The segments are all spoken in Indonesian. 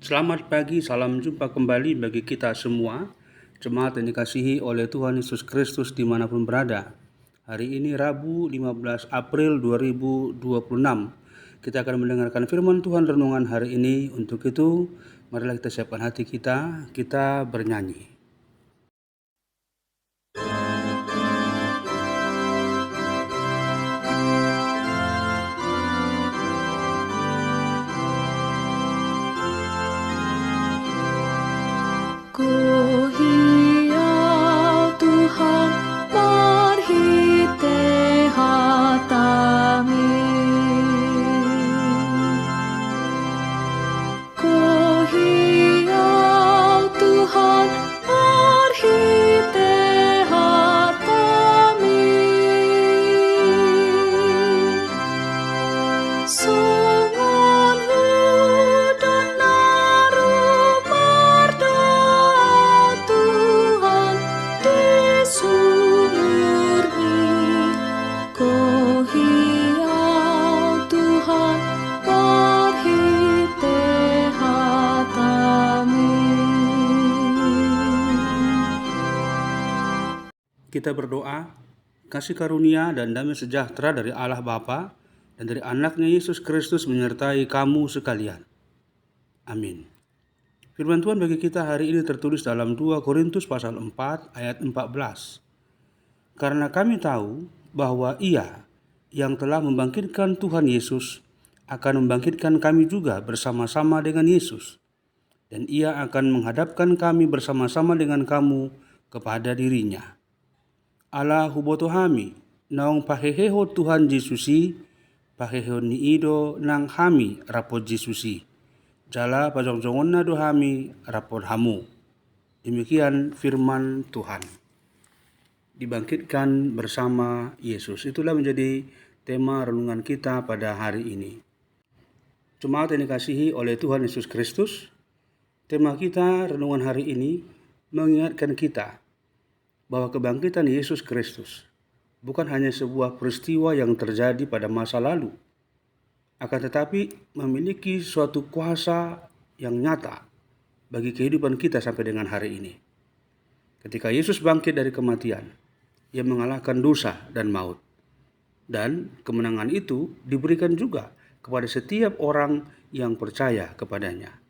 Selamat pagi, salam jumpa kembali bagi kita semua, jemaat yang dikasihi oleh Tuhan Yesus Kristus dimanapun berada. Hari ini Rabu 15 April 2026. Kita akan mendengarkan firman Tuhan renungan hari ini. Untuk itu, marilah kita siapkan hati kita bernyanyi. Ku hiau Tuhan marhite hatami. Ku hiau Tuhan marhite hatami. Songon hudan naru berdoa Tuhan di sumurni. Ku hiau Tuhan marhite hatami. Kita berdoa, kasih karunia dan damai sejahtera dari Allah Bapa dan dari anaknya Yesus Kristus menyertai kamu sekalian. Amin. Firman Tuhan bagi kita hari ini tertulis dalam 2 Korintus pasal 4 ayat 14. Karena kami tahu bahwa Ia yang telah membangkitkan Tuhan Yesus akan membangkitkan kami juga bersama-sama dengan Yesus. Dan Ia akan menghadapkan kami bersama-sama dengan kamu kepada dirinya. Allah huboto hami, naong paheheho Tuhan Yesusi, paheheho ni ido nang hami rapod Yesusi. Jala pajong-jongon na do hami rapod hamu. Demikian firman Tuhan. Dibangkitkan bersama Yesus. Itulah menjadi tema renungan kita pada hari ini. Jemaat yang dikasihi oleh Tuhan Yesus Kristus, tema kita renungan hari ini mengingatkan kita bahwa kebangkitan Yesus Kristus bukan hanya sebuah peristiwa yang terjadi pada masa lalu, akan tetapi memiliki suatu kuasa yang nyata bagi kehidupan kita sampai dengan hari ini. Ketika Yesus bangkit dari kematian, Ia mengalahkan dosa dan maut. Dan kemenangan itu diberikan juga kepada setiap orang yang percaya kepadanya.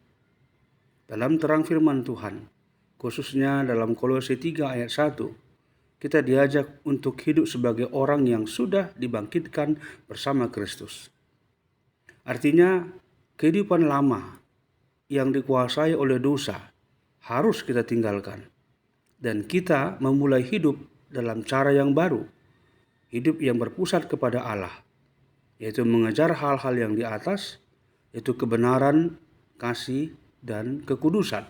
Dalam terang firman Tuhan, khususnya dalam Kolose 3 ayat 1, kita diajak untuk hidup sebagai orang yang sudah dibangkitkan bersama Kristus. Artinya, kehidupan lama yang dikuasai oleh dosa harus kita tinggalkan. Dan kita memulai hidup dalam cara yang baru, hidup yang berpusat kepada Allah, yaitu mengejar hal-hal yang di atas, yaitu kebenaran, kasih, dan kekudusan.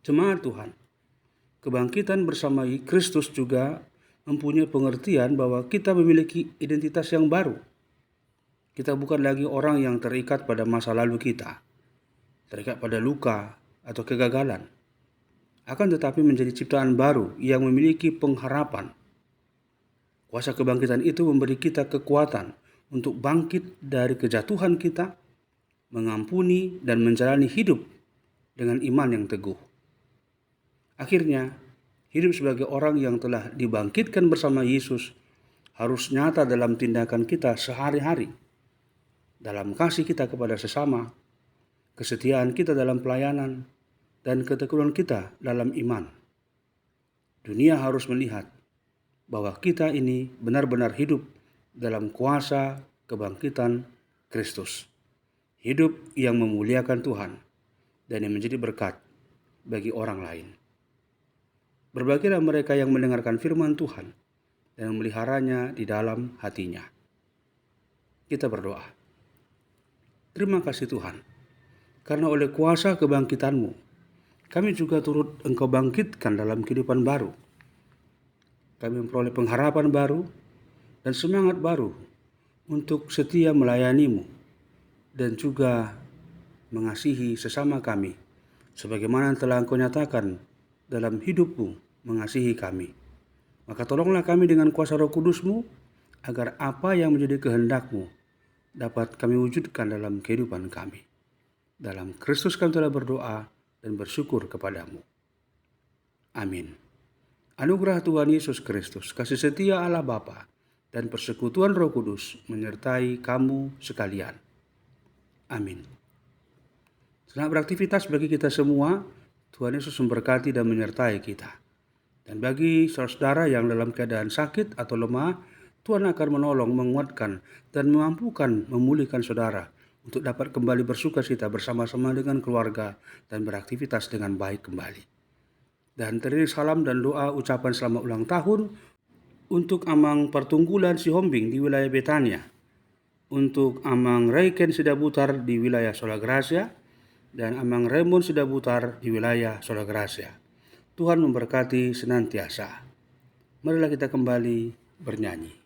Jemaat Tuhan, kebangkitan bersama Kristus juga mempunyai pengertian bahwa kita memiliki identitas yang baru. Kita bukan lagi orang yang terikat pada masa lalu kita, terikat pada luka atau kegagalan. Akan tetapi menjadi ciptaan baru yang memiliki pengharapan. Kuasa kebangkitan itu memberi kita kekuatan untuk bangkit dari kejatuhan kita, mengampuni dan menjalani hidup dengan iman yang teguh. Akhirnya, hidup sebagai orang yang telah dibangkitkan bersama Yesus harus nyata dalam tindakan kita sehari-hari, dalam kasih kita kepada sesama, kesetiaan kita dalam pelayanan, dan ketekunan kita dalam iman. Dunia harus melihat bahwa kita ini benar-benar hidup dalam kuasa kebangkitan Kristus. Hidup yang memuliakan Tuhan dan yang menjadi berkat bagi orang lain. Berbahagialah mereka yang mendengarkan firman Tuhan dan memeliharanya di dalam hatinya. Kita berdoa. Terima kasih Tuhan, karena oleh kuasa kebangkitan-Mu, kami juga turut Engkau bangkitkan dalam kehidupan baru. Kami memperoleh pengharapan baru dan semangat baru untuk setia melayani-Mu dan juga mengasihi sesama kami, sebagaimana telah Engkau nyatakan dalam hidup-Mu mengasihi kami. Maka tolonglah kami dengan kuasa Roh Kudus-Mu, agar apa yang menjadi kehendak-Mu dapat kami wujudkan dalam kehidupan kami. Dalam Kristus kami telah berdoa dan bersyukur kepadamu. Amin. Anugerah Tuhan Yesus Kristus, kasih setia Allah Bapa, dan persekutuan Roh Kudus menyertai kamu sekalian. Amin. Selamat beraktivitas bagi kita semua. Tuhan Yesus memberkati dan menyertai kita. Dan bagi saudara-saudara yang dalam keadaan sakit atau lemah, Tuhan akan menolong, menguatkan, dan memampukan memulihkan saudara untuk dapat kembali bersukacita bersama-sama dengan keluarga dan beraktivitas dengan baik kembali. Dan terdiri salam dan doa ucapan selamat ulang tahun untuk Amang Pertunggulan Sihombing di wilayah Betania, untuk Amang Raiken Sidabutar di wilayah Solagracia, dan Amang Raymond Sidabutar di wilayah Solagracia. Tuhan memberkati senantiasa. Marilah kita kembali bernyanyi.